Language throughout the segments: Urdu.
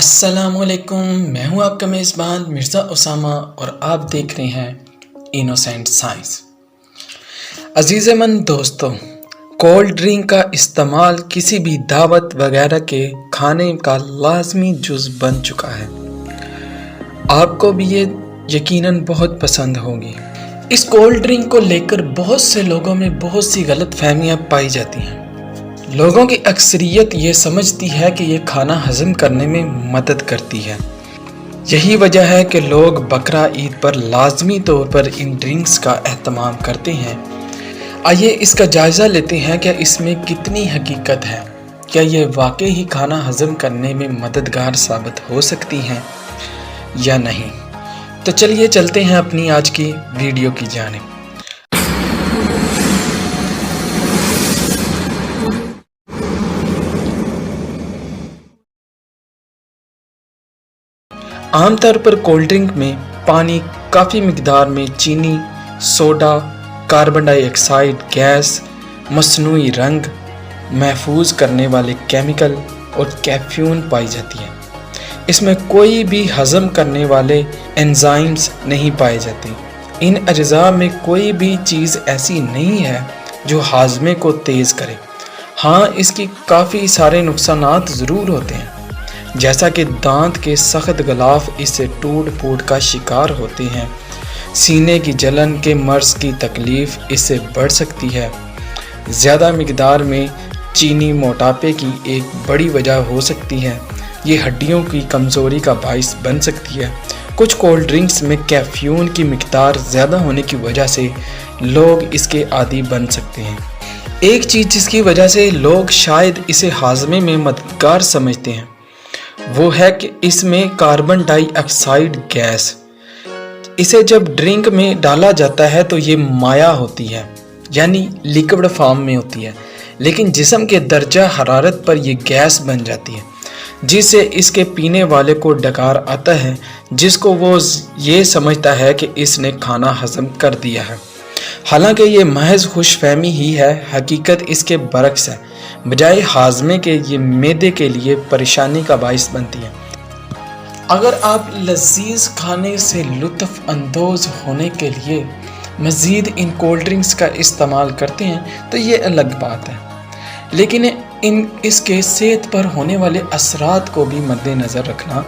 السلام علیکم، میں ہوں آپ کا میزبان مرزا اسامہ اور آپ دیکھ رہے ہیں انوسینٹ سائنس۔ عزیز مند دوستو، کولڈ ڈرنک کا استعمال کسی بھی دعوت وغیرہ کے کھانے کا لازمی جز بن چکا ہے۔ آپ کو بھی یہ یقیناً بہت پسند ہوگی۔ اس کولڈ ڈرنک کو لے کر بہت سے لوگوں میں بہت سی غلط فہمیاں پائی جاتی ہیں۔ لوگوں کی اکثریت یہ سمجھتی ہے کہ یہ کھانا ہضم کرنے میں مدد کرتی ہے۔ یہی وجہ ہے کہ لوگ بقرہ عید پر لازمی طور پر ان ڈرنکس کا اہتمام کرتے ہیں۔ آئیے اس کا جائزہ لیتے ہیں کہ اس میں کتنی حقیقت ہے، کیا یہ واقعی کھانا ہضم کرنے میں مددگار ثابت ہو سکتی ہیں یا نہیں۔ تو چلیے چلتے ہیں اپنی آج کی ویڈیو کی جانب۔ عام طور پر کولڈ ڈرنک میں پانی، کافی مقدار میں چینی، سوڈا، کاربن ڈائی آکسائڈ گیس، مصنوعی رنگ، محفوظ کرنے والے کیمیکل اور کیفین پائی جاتی ہے۔ اس میں کوئی بھی ہضم کرنے والے انزائمز نہیں پائے جاتے۔ ان اجزاء میں کوئی بھی چیز ایسی نہیں ہے جو ہاضمے کو تیز کرے۔ ہاں، اس کی کافی سارے نقصانات ضرور ہوتے ہیں، جیسا کہ دانت کے سخت غلاف اس سے ٹوٹ پھوٹ کا شکار ہوتے ہیں، سینے کی جلن کے مرض کی تکلیف اس سے بڑھ سکتی ہے، زیادہ مقدار میں چینی موٹاپے کی ایک بڑی وجہ ہو سکتی ہے، یہ ہڈیوں کی کمزوری کا باعث بن سکتی ہے۔ کچھ کولڈ ڈرنکس میں کیفین کی مقدار زیادہ ہونے کی وجہ سے لوگ اس کے عادی بن سکتے ہیں۔ ایک چیز جس کی وجہ سے لوگ شاید اسے ہاضمے میں مددگار سمجھتے ہیں وہ ہے کہ اس میں کاربن ڈائی آکسائڈ گیس۔ اسے جب ڈرنک میں ڈالا جاتا ہے تو یہ مائع ہوتی ہے، یعنی لیکوڈ فارم میں ہوتی ہے، لیکن جسم کے درجہ حرارت پر یہ گیس بن جاتی ہے، جس سے اس کے پینے والے کو ڈکار آتا ہے، جس کو وہ یہ سمجھتا ہے کہ اس نے کھانا ہضم کر دیا ہے۔ حالانکہ یہ محض خوش فہمی ہی ہے، حقیقت اس کے برعکس ہے۔ بجائے ہاضمے کے یہ معدے کے لیے پریشانی کا باعث بنتی ہے۔ اگر آپ لذیذ کھانے سے لطف اندوز ہونے کے لیے مزید ان کولڈ ڈرنکس کا استعمال کرتے ہیں تو یہ الگ بات ہے، لیکن اس کے صحت پر ہونے والے اثرات کو بھی مد نظر رکھنا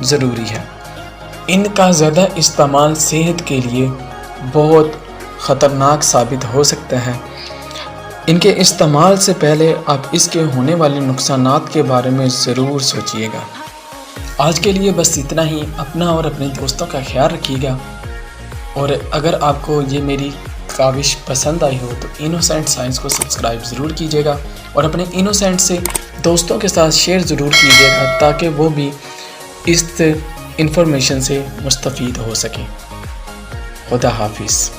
ضروری ہے۔ ان کا زیادہ استعمال صحت کے لیے بہت خطرناک ثابت ہو سکتا ہے۔ ان کے استعمال سے پہلے آپ اس کے ہونے والے نقصانات کے بارے میں ضرور سوچیے گا۔ آج کے لیے بس اتنا ہی۔ اپنا اور اپنے دوستوں کا خیال رکھیے گا، اور اگر آپ کو یہ میری کاوش پسند آئی ہو تو انوسینٹ سائنس کو سبسکرائب ضرور کیجیے گا، اور اپنے انوسینٹ سے دوستوں کے ساتھ شیئر ضرور کیجیے گا تاکہ وہ بھی اس انفارمیشن سے مستفید ہو سکیں۔ خدا حافظ۔